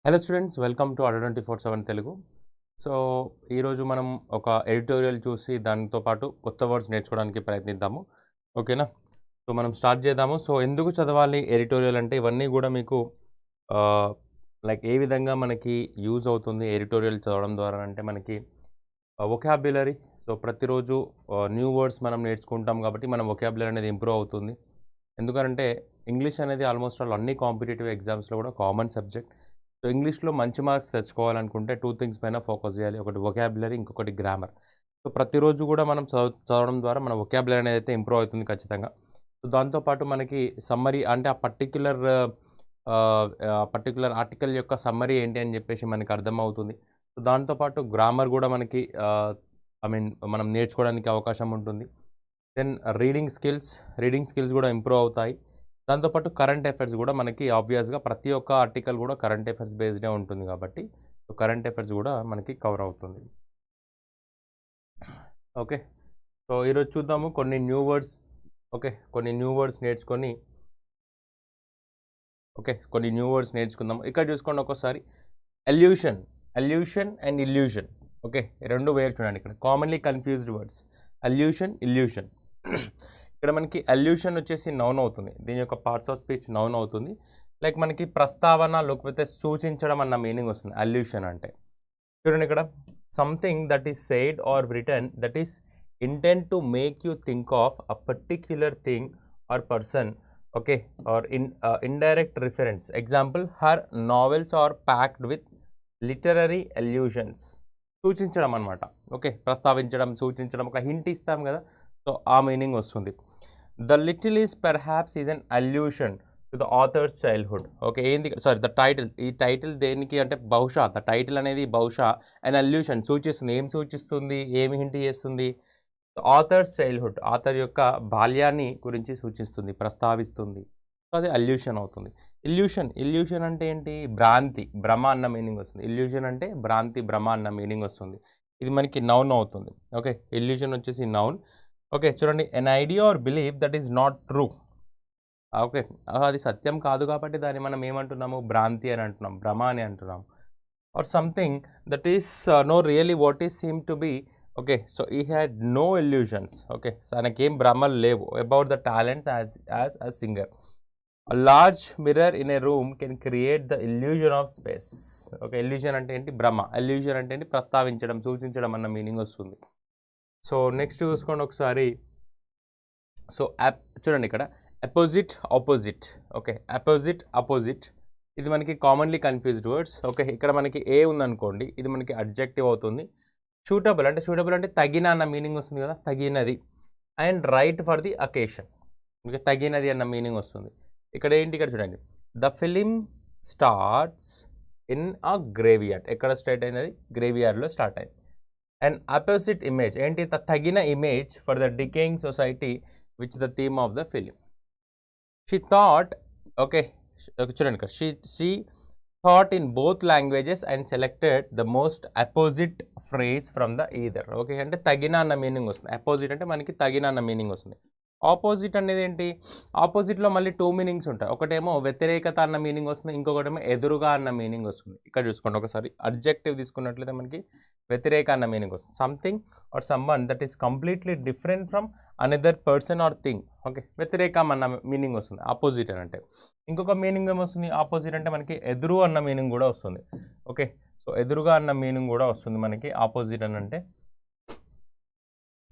Hello students, welcome to Adda247 Telugu. So ఈరోజు మనం ఒక ఎడిటోరియల్ చూసి దానితో పాటు కొత్త వర్డ్స్ నేర్చుకోవడానికి ప్రయత్నిద్దాము. ఓకేనా? సో మనం స్టార్ట్ చేద్దాము. సో ఎందుకు చదవాలి ఎడిటోరియల్ అంటే ఇవన్నీ కూడా మీకు లైక్ ఏ విధంగా మనకి యూజ్ అవుతుంది ఎడిటోరియల్ చదవడం ద్వారా అంటే మనకి వొకాబ్యులరీ. సో ప్రతిరోజు న్యూ వర్డ్స్ మనం నేర్చుకుంటాం కాబట్టి మన వొకాబ్యులరీ అనేది ఇంప్రూవ్ అవుతుంది. ఎందుకంటే ఇంగ్లీష్ అనేది ఆల్మోస్ట్ ఆల్ అన్ని కాంపిటేటివ్ ఎగ్జామ్స్లో కూడా కామన్ సబ్జెక్ట్. సో ఇంగ్లీష్లో మంచి మార్క్స్ తెచ్చుకోవాలనుకుంటే 2 థింగ్స్ పైన ఫోకస్ చేయాలి. ఒకటి వొకాబులరీ, ఇంకొకటి గ్రామర్. సో ప్రతిరోజు కూడా మనం చదవడం ద్వారా మన వొకాబులరీ అనేది అయితే ఇంప్రూవ్ అవుతుంది ఖచ్చితంగా. సో దాంతోపాటు మనకి సమ్మరీ అంటే ఆ పర్టిక్యులర్ ఆర్టికల్ యొక్క సమ్మరీ ఏంటి అని చెప్పేసి మనకి అర్థమవుతుంది. సో దాంతోపాటు గ్రామర్ కూడా మనకి మనం నేర్చుకోవడానికి అవకాశం ఉంటుంది. దెన్ రీడింగ్ స్కిల్స్ కూడా ఇంప్రూవ్ అవుతాయి. దాంతోపాటు కరెంట్ అఫైర్స్ కూడా మనకి ఆబ్వియస్గా ప్రతి ఒక్క ఆర్టికల్ కూడా కరెంట్ అఫైర్స్ బేస్డే ఉంటుంది కాబట్టి కరెంట్ అఫైర్స్ కూడా మనకి కవర్ అవుతుంది. ఓకే, సో ఈరోజు చూద్దాము కొన్ని న్యూ వర్డ్స్. కొన్ని న్యూ వర్డ్స్ నేర్చుకుందాము. ఇక్కడ చూసుకోండి ఒకసారి. Elution and illusion. ఓకే, రెండు వేరు చూడండి. ఇక్కడ కామన్లీ కన్ఫ్యూజ్డ్ వర్డ్స్ ఇల్యూషన్. ఇక్కడ మనకి అల్యూషన్ వచ్చేసి నౌన్ అవుతుంది. దీని యొక్క పార్ట్స్ ఆఫ్ స్పీచ్ నౌన్ అవుతుంది. లైక్ మనకి ప్రస్తావన లేకపోతే సూచించడం అన్న మీనింగ్ వస్తుంది అల్యూషన్ అంటే. చూడండి ఇక్కడ, something that is said or written that is intent to make you think of a particular thing or person. Okay, or indirect reference. Example, her novels are packed with literary allusions. సూచించడం అనమాట. Okay, ప్రస్తావించడం, సూచించడం, ఒక hint ఇస్తాం కదా, so ఆ meaning వస్తుంది. The little is perhaps is an allusion to the author's childhood. Okay, ఏంది ద టైటిల్. ఈ టైటిల్ దేనికి అంటే బహుశా, ద టైటిల్ అనేది బహుశా అన్ అల్యూషన్ సూచిస్తుంది. ఏం సూచిస్తుంది, ఏమి హింట్ చేస్తుంది? ఆథర్స్ చైల్డ్హుడ్, ఆథర్ యొక్క బాల్యాన్ని గురించి సూచిస్తుంది, ప్రస్తావిస్తుంది. సో అది అల్యూషన్ అవుతుంది. ఇల్యూషన్ అంటే ఏంటి? భ్రాంతి, భ్రమ అన్న మీనింగ్ వస్తుంది. ఇల్యూషన్ అంటే భ్రాంతి, భ్రమ అన్న మీనింగ్ వస్తుంది. ఇది మనకి నౌన్ అవుతుంది. ఓకే, ఇల్యూషన్ వచ్చేసి నౌన్. ఓకే, చూడండి, an idea or believe that is not true. Okay, అది సత్యం కాదు కాబట్టి దాన్ని మనం ఏమంటున్నాము? భ్రాంతి అని అంటున్నాం, భ్రమ అని అంటున్నాం. Or something that is no really what is seem to be. Okay, so ఈ had no illusions. Okay, so ఆయనకేం భ్రమలు లేవు about the talents as a singer. A large mirror in a room can create the illusion of space. Okay, illusion అంటే ఏంటి? భ్రమ. illusion అంటే ఏంటి? ప్రస్తావించడం, సూచించడం అన్న మీనింగ్ వస్తుంది. సో నెక్స్ట్ చూసుకోండి ఒకసారి. సో చూడండి ఇక్కడ, ఆపోజిట్. ఓకే, అపోజిట్ ఇది మనకి కామన్లీ కన్ఫ్యూజ్డ్ వర్డ్స్. ఓకే, ఇక్కడ మనకి ఏ ఉందనుకోండి, ఇది మనకి అడ్జెక్టివ్ అవుతుంది. సూటబుల్ అంటే తగిన అన్న మీనింగ్ వస్తుంది కదా, తగినది. And right for the occasion. Okay, తగినది అన్న మీనింగ్ వస్తుంది. ఇక్కడ ఏంటి? ఇక్కడ చూడండి, the film starts in a graveyard. ఎక్కడ స్టార్ట్ అయినది? గ్రేవ్యార్డ్లో స్టార్ట్ అయింది. అండ్ అపోజిట్ ఇమేజ్ ఏంటి? తగిన image for the decaying society which the theme of the film. She thought. Okay, చూడండి ఇక్కడ, she thought in both languages and selected the most opposite phrase from the either. Okay, అంటే తగిన అన్న meaning వస్తుంది. Opposite అంటే మనకి తగిన అన్న మీనింగ్ వస్తుంది. ఆపోజిట్ అనేది ఏంటి? ఆపోజిట్లో మళ్ళీ 2 మీనింగ్స్ ఉంటాయి. ఒకటేమో వ్యతిరేకత అన్న మీనింగ్ వస్తుంది, ఇంకొకటేమో ఎదురుగా అన్న మీనింగ్ వస్తుంది. ఇక్కడ చూసుకోండి ఒకసారి, అడ్జెక్టివ్ తీసుకున్నట్లయితే మనకి వ్యతిరేక అన్న మీనింగ్ వస్తుంది. Something or someone that is completely different from another person are thing. Okay, వ్యతిరేకం అన్న మీనింగ్ వస్తుంది ఆపోజిట్ అని అంటే. ఇంకొక మీనింగ్ ఏమొస్తుంది? ఆపోజిట్ అంటే మనకి ఎదురు అన్న మీనింగ్ కూడా వస్తుంది. ఓకే, సో ఎదురుగా అన్న మీనింగ్ కూడా వస్తుంది మనకి ఆపోజిట్ అని అంటే.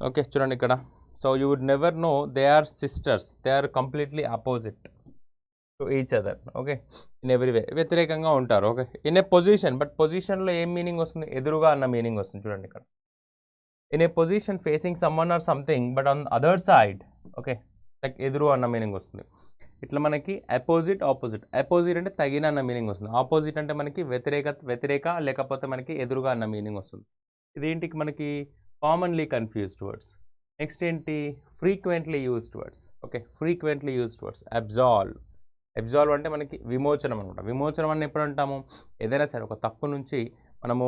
ఓకే, చూడండి ఇక్కడ, so you would never know they are sisters, they are completely opposite to each other. Okay, in every way వ్యతిరేకంగా ఉంటారు. Okay, in a position, but పొజిషన్లో ఏం మీనింగ్ వస్తుంది? ఎదురుగా అన్న మీనింగ్ వస్తుంది. చూడండి ఇక్కడ, in a position facing someone or something but on other side. Okay, like ఎదురు అన్న మీనింగ్ వస్తుంది. ఇట్లా మనకి అపోజిట్ అంటే తగిన అన్న మీనింగ్ వస్తుంది. ఆపోజిట్ అంటే మనకి వ్యతిరేక లేకపోతే మనకి ఎదురుగా అన్న మీనింగ్ వస్తుంది. ఇదేంటికి మనకి కామన్లీ కన్ఫ్యూజ్డ్ వర్డ్స్. నెక్స్ట్ ఏంటి? Frequently used words. Okay, frequently used words. Absolve అంటే మనకి విమోచనం అనమాట. విమోచనం అని ఎప్పుడు అంటాము? ఏదైనా సరే ఒక తప్పు నుంచి మనము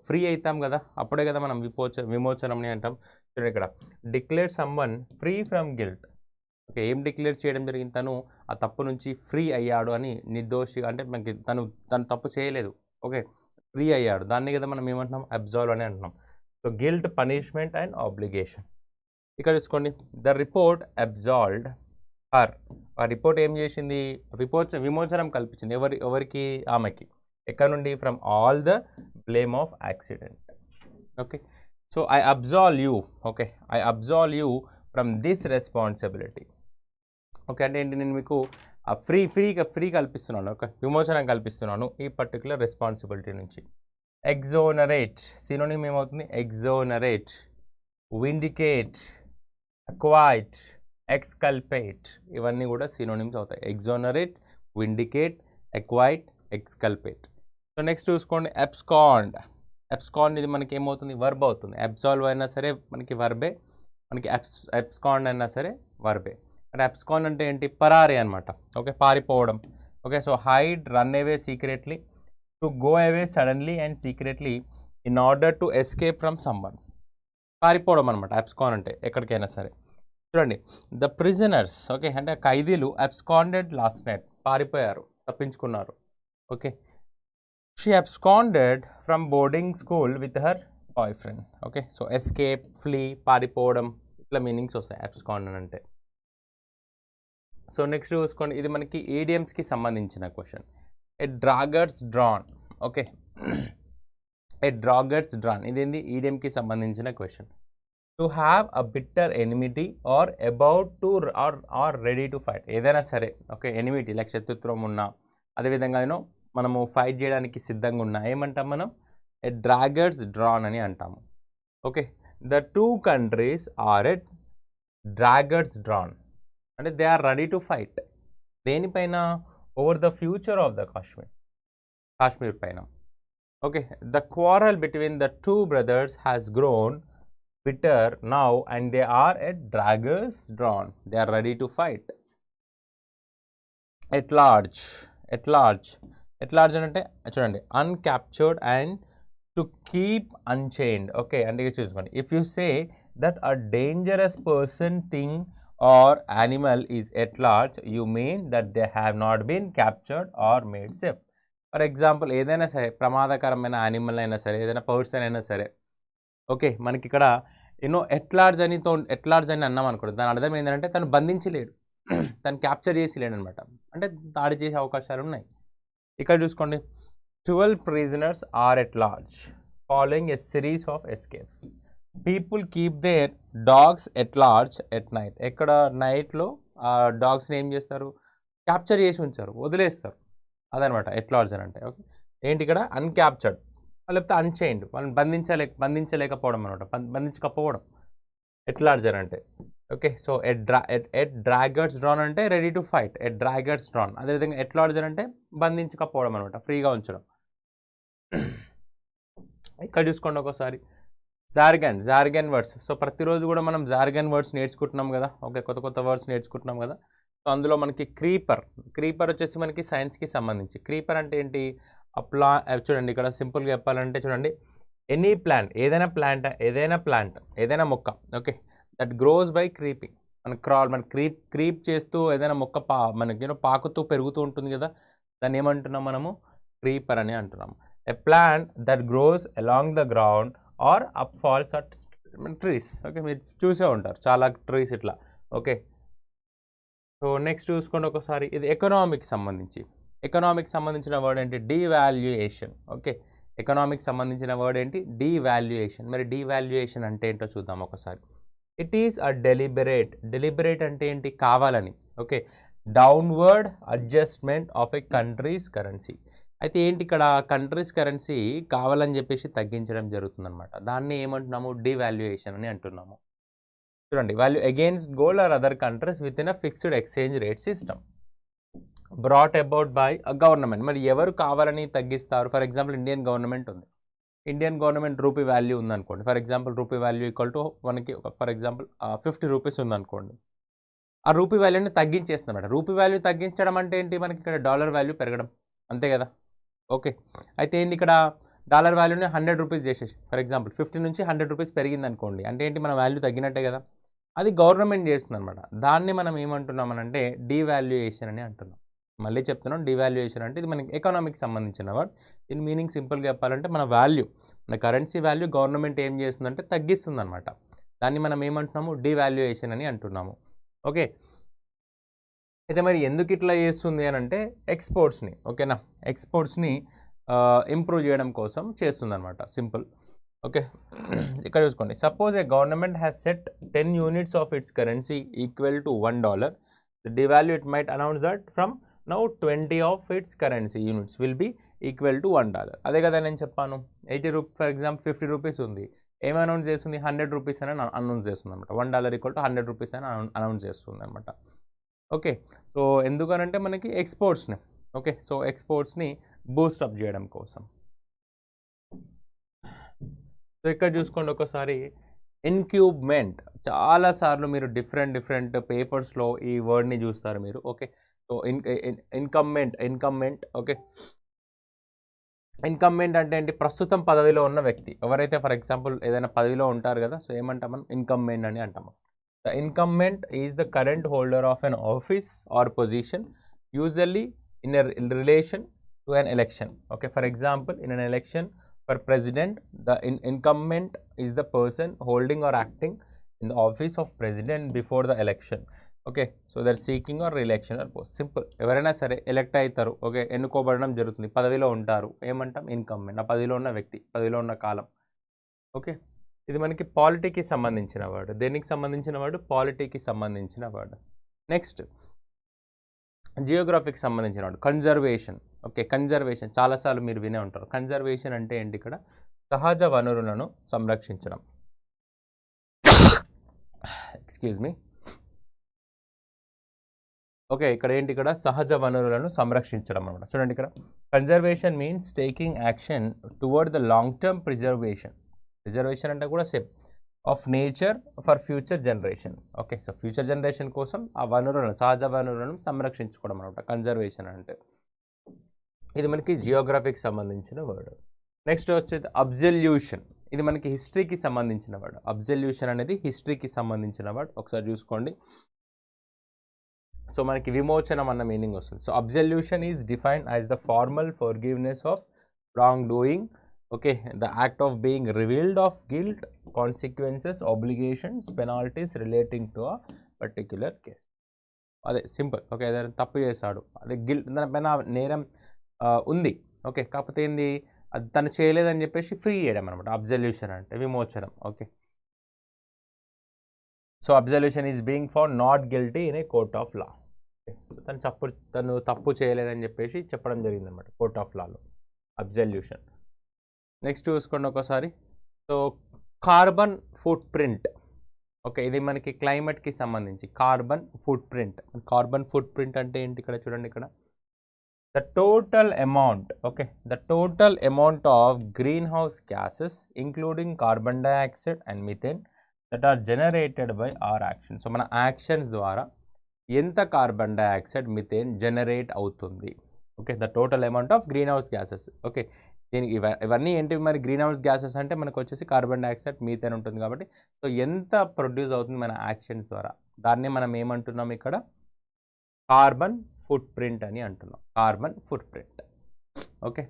ఫ్రీ అవుతాం కదా, అప్పుడే కదా మనం విమోచనంని అంటాం. చూడండి ఇక్కడ, declare someone free from guilt. Okay, ఏం డిక్లేర్ చేయడం జరిగింది? తను ఆ తప్పు నుంచి ఫ్రీ అయ్యాడు అని, నిర్దోషిగా అంటే మనకి తను తప్పు చేయలేదు, ఓకే, ఫ్రీ అయ్యాడు, దాన్ని కదా మనం ఏమంటున్నాం? అబ్జాల్వ్ అని అంటున్నాం. So guilt, punishment and obligation. ఇక్కడ చూసుకోండి, ద రిపోర్ట్ అబ్జాల్వ్డ్ హర్. ఆ రిపోర్ట్ ఏం చేసింది? విమోచనం కల్పించింది. ఎవరికి? ఆమెకి. ఎక్కడ నుండి? From all the blame of accident. Okay, so I absolve you, okay, I absolve you from this responsibility. Okay, అంటే ఏంటి? నేను మీకు ఫ్రీ కల్పిస్తున్నాను, ఓకే, విమోచనం కల్పిస్తున్నాను ఈ పర్టికులర్ రెస్పాన్సిబిలిటీ నుంచి. ఎగ్జోనరేట్, సినోనిమ్ ఏమవుతుంది? ఎగ్జోనరేట్, విండికేట్, అక్వైట్, ఎక్స్కల్పేట్, ఇవన్నీ కూడా సినోనిమ్స్ అవుతాయి. ఎగ్జోనరేట్, విండికేట్, అక్వైట్, ఎక్స్కల్పేట్. సో నెక్స్ట్ చూసుకోండి, అబ్స్కాండ్. అబ్స్కాండ్ ఇది మనకి ఏమవుతుంది? వర్బ్ అవుతుంది. అబ్జాల్వ్ అయినా సరే మనకి వర్బే, మనకి అబ్స్కాండ్ అయినా సరే వర్బే. అంటే అబ్స్కాండ్ అంటే ఏంటి? పరారీ అనమాట, ఓకే, పారిపోవడం. Okay, so hide, run away secretly, to go away suddenly and secretly in order to escape from someone. పారిపోవడం అనమాట అబ్స్కాండ్ అంటే, ఎక్కడికైనా సరే. చూడండి, ద ప్రిజనర్స్, ఓకే, అంటే ఖైదీలు అబ్స్కాండెడ్ లాస్ట్ నైట్, పారిపోయారు, తప్పించుకున్నారు. Okay, she absconded from boarding school with her boy friend. Okay, so escape, flee, పారిపోవడం, ఇట్లా మీనింగ్స్ వస్తాయి అబ్స్కాండ్ అని అంటే. సో నెక్స్ట్ చూసుకోండి, ఇది మనకి ఈడియమ్స్కి సంబంధించిన question. A daggers drawn. Okay, a daggers drawn ఇదేంది? ఈడియమ్కి సంబంధించిన question. To have a bitter enmity or about to or ready to fight, ఏదైనా సరే, ఓకే, ఎనిమిటీ లైక్ శత్రుత్వం ఉన్నా, అదేవిధంగా మనము ఫైట్ చేయడానికి సిద్ధంగా ఉన్నా ఏమంటాం మనం? ఎ డ్రాగర్స్ డ్రాన్ అని అంటాము. Okay, the two countries are a daggers drawn, అంటే they are ready to fight. దేనిపైన? Over the future of the Kashmir పైన. Okay, the quarrel between the two brothers has grown bitter now and they are at daggers drawn, they are ready to fight. At large అంటే చూడండి, uncaptured and to keep unchained. Okay, అంటే చూసుకోండి, if you say that a dangerous person, thing or animal is at large, you mean that they have not been captured or made safe. For example, ఏదైనా సరే ప్రమాదకరమైన animal అయినా సరే, ఏదైనా person అయినా సరే, ఓకే, మనకి ఇక్కడ ఎట్ లార్జ్ అని అన్నాం అనుకోండి, దాని అర్థం ఏంటంటే తను బంధించలేడు, తను క్యాప్చర్ చేసి లేడు అనమాట, అంటే దాడి చేసే అవకాశాలు ఉన్నాయి. ఇక్కడ చూసుకోండి, 12 prisoners are at large following a series of escapes. People keep their dogs at large at night. ఎక్కడ నైట్లో ఆ డాగ్స్ని ఏం చేస్తారు? క్యాప్చర్ చేసి ఉంచారు, వదిలేస్తారు, అదనమాట ఎట్ లార్జ్ అని అంటే. ఓకే, ఏంటి ఇక్కడ? అన్క్యాప్చర్డ్, లేకపోతే అన్చైన్డ్, వాళ్ళని బంధించలేకపోవడం అనమాట, బంధించకపోవడం ఎట్ లార్జ్ అని అంటే. Okay, so at daggers drawn అంటే ready to fight, at daggers drawn. అదేవిధంగా ఎట్ లార్జ్ అంటే బంధించకపోవడం అనమాట, ఫ్రీగా ఉంచడం. ఇక్కడ చూసుకోండి ఒకసారి, జార్గన్ వర్డ్స్. సో ప్రతిరోజు కూడా మనం జార్గన్ వర్డ్స్ నేర్చుకుంటున్నాం కదా, ఓకే, కొత్త వర్డ్స్ నేర్చుకుంటున్నాం కదా. సో అందులో మనకి క్రీపర్ వచ్చేసి మనకి సైన్స్కి సంబంధించి. క్రీపర్ అంటే ఏంటి? చూడండి, ఇక్కడ సింపుల్గా చెప్పాలంటే చూడండి, ఎనీ ప్లాంట్, ఏదైనా మొక్క, okay, that gross by creeping. మన క్రీప్ చేస్తూ ఏదైనా మొక్క మనకి పాకుతూ పెరుగుతూ ఉంటుంది కదా, దాన్ని ఏమంటున్నాం మనము? క్రీపర్ అని అంటున్నాం. A plant that grows along the ground or up falls at trees. Okay, మీరు చూసే ఉంటారు చాలా ట్రీస్ ఇట్లా. ఓకే, సో నెక్స్ట్ చూసుకోండి ఒకసారి, ఇది ఎకనామిక్ సంబంధించిన వర్డ్ ఏంటి? డీవాల్యుయేషన్. ఓకే, ఎకనామిక్ సంబంధించిన వర్డ్ ఏంటి? డీవాల్యుయేషన్. మరి డీవాల్యుయేషన్ అంటే ఏంటో చూద్దాం ఒకసారి. ఇట్ ఈస్ అ డెలిబరేట్ అంటే ఏంటి? కావాలని. Okay, downward adjustment of a countries currency. అయితే ఏంటి ఇక్కడ? కంట్రీస్ కరెన్సీ కావాలని చెప్పేసి తగ్గించడం జరుగుతుందన్నమాట, దాన్ని ఏమంటున్నాము? డీవాల్యుయేషన్ అని అంటున్నాము. చూడండి, value against gold or other countries with in a fixed exchange rate system brought about by a government. మరి ఎవరు కావాలని తగ్గిస్తారు? ఫర్ ఎగ్జాంపుల్, ఇండియన్ గవర్నమెంట్ ఉంది, ఇండియన్ గవర్నమెంట్ రూపీ వాల్యూ ఉందనుకోండి. For example, rupee value equal to మనకి for example 50 rupees ఉందనుకోండి. ఆ rupee వాల్యూని తగ్గించేస్తున్నమాట. రూపీ వాల్యూ తగ్గించడం అంటే ఏంటి? మనకి ఇక్కడ డాలర్ వాల్యూ పెరగడం, అంతే కదా. ఓకే, అయితే ఏంటి ఇక్కడ? డాలర్ వాల్యూని 100 రూపీస్ చేసేసి, ఫర్ ఎగ్జాంపుల్ 50 నుంచి 100 రూపీస్ పెరిగింది అనుకోండి, అంటే ఏంటి? మన వాల్యూ తగ్గినట్టే కదా. అది గవర్నమెంట్ చేస్తుందన్నమాట. దాన్ని మనం ఏమంటున్నామనంటే డీవాల్యుయేషన్ అని అంటున్నాం. మళ్ళీ చెప్తున్నాం, డీవాల్యుయేషన్ అంటే ఇది మనకి ఎకనామిక్కి సంబంధించిన వర్డ్. దీని మీనింగ్ సింపుల్గా చెప్పాలంటే మన వాల్యూ, మన కరెన్సీ వాల్యూ గవర్నమెంట్ ఏం చేస్తుందంటే తగ్గిస్తుందన్నమాట. దాన్ని మనం ఏమంటున్నాము, డీవాల్యుయేషన్ అని అంటున్నాము. ఓకే, అయితే మరి ఎందుకు ఇట్లా చేస్తుంది అని అంటే ఎక్స్పోర్ట్స్ని, ఓకేనా, ఎక్స్పోర్ట్స్ని ఇంప్రూవ్ చేయడం కోసం చేస్తుందన్నమాట, సింపుల్. ఓకే, ఇక్కడ చూసుకోండి. Suppose a government has set 10 units of its currency equal to $1. The devalue it might announce that from now 20 of its currency units will be equal to $1. అదే కదా నేను చెప్పాను. 80 రూపీ ఫర్ ఎగ్జాంపుల్ 50 రూపీస్ ఉంది, ఏమి announce చేస్తుంది, 100 rupees అని announce చేస్తుంది అనమాట. $1 ఈక్వల్ టు 100 రూపీస్ అని అనౌన్స్ చేస్తుంది అనమాట. ఓకే, సో ఎందుకనంటే మనకి ఎక్స్పోర్ట్స్ని, ఓకే, సో ఎక్స్పోర్ట్స్ని బూస్టప్ చేయడం కోసం. సో ఇక్కడ చూసుకోండి ఒకసారి, ఇన్క్యూబ్మెంట్. చాలాసార్లు మీరు డిఫరెంట్ పేపర్స్లో ఈ వర్డ్ని చూస్తారు మీరు. Okay, so ఇన్కమ్మెంట్. ఓకే, ఇన్కమ్మెంట్ అంటే ఏంటి, ప్రస్తుతం పదవిలో ఉన్న వ్యక్తి. ఎవరైతే ఫర్ ఎగ్జాంపుల్ ఏదైనా పదవిలో ఉంటారు కదా, సో ఏమంటాం మనం, ఇన్కమ్మెంట్ అని అంటాము. The incumbent is the current holder of an office or position, usually in a relation to an election. Okay, for example in an election for president, the incumbent is the person holding or acting in the office of president before the election. Okay, so they're seeking or re-election or post. Simple. ఎవరైనా సరే elect అవుతారు, okay, ఎన్నుకోబడడం జరుగుతుంది, పదవిలో ఉంటారు, ఏమంటాం, ఇన్కమ్మెంట్. ఆ పదవిలో ఉన్న వ్యక్తి, పదవిలో ఉన్న కాలం. ఓకే, ఇది మనకి పాలిటీకి సంబంధించిన వర్డ్. దేనికి సంబంధించిన వర్డ్, పాలిటీకి సంబంధించిన వర్డ్. నెక్స్ట్ జియోగ్రఫీకి సంబంధించిన వర్డ్ కన్జర్వేషన్. ఓకే, కన్జర్వేషన్ చాలాసార్లు మీరు వినే ఉంటారు. కన్జర్వేషన్ అంటే ఏంటి, ఇక్కడ సహజ వనరులను సంరక్షించడం. Excuse me. ఓకే, ఇక్కడ ఏంటి, ఇక్కడ సహజ వనరులను సంరక్షించడం అనమాట. చూడండి ఇక్కడ, conservation means taking action towards the long term preservation. Preservation అంటే కూడా same of nature for future generation. Okay, so future generation కోసం ఆ వనరులను, సహజ వనరులను సంరక్షించుకోవడం అనమాట కన్జర్వేషన్ అంటే. ఇది మనకి జియోగ్రఫీకి సంబంధించిన వర్డ్. నెక్స్ట్ వచ్చేది అబ్జల్యూషన్. ఇది మనకి హిస్టరీకి సంబంధించిన వర్డ్. అబ్జల్యూషన్ అనేది హిస్టరీకి సంబంధించిన వర్డ్. ఒకసారి చూసుకోండి. సో మనకి విమోచనం అన్న మీనింగ్ వస్తుంది. So absolution is defined as the formal forgiveness of wrong doing. Okay, the act of being revealed of guilt, consequences, obligations, penalties relating to a particular case. అదే simple. Okay, ఏదైనా తప్పు చేశాడు, అదే guilt, దానిపైన నేరం ఉంది, okay, కాకపోతే ఏంది, అది తను చేయలేదని చెప్పేసి ఫ్రీ చేయడం అనమాట అబ్జల్యూషన్ అంటే, విమోచనం. Okay, so absolution is being found not guilty in a court of law. తను తప్పు చేయలేదని చెప్పేసి చెప్పడం జరిగింది అనమాట కోర్ట్ ఆఫ్ లాలో, అబ్జల్యూషన్. నెక్స్ట్ చూసుకోండి ఒకసారి. So carbon footprint. Okay, ఇది మనకి క్లైమేట్కి సంబంధించి carbon footprint. Carbon footprint అంటే ఏంటి, ఇక్కడ చూడండి, ఇక్కడ the total amount, okay, the total amount of greenhouse gases including carbon dioxide and methane that are generated by our action. So మన యాక్షన్స్ ద్వారా ఎంత కార్బన్ డైఆక్సైడ్, మిథేన్ జనరేట్ అవుతుంది. Okay, the total amount of greenhouse gases. Okay, దీనికి ఇవన్నీ ఏంటివి మరి, green house gases అంటే మనకు వచ్చేసి కార్బన్ డైఆక్సైడ్, మీథేన్ ఉంటుంది కాబట్టి, సో ఎంత ప్రొడ్యూస్ అవుతుంది మన యాక్షన్స్ ద్వారా, దాన్ని మనం ఏమంటున్నాం ఇక్కడ, కార్బన్ ఫుట్ ప్రింట్ అని అంటున్నాం. Carbon footprint. Okay,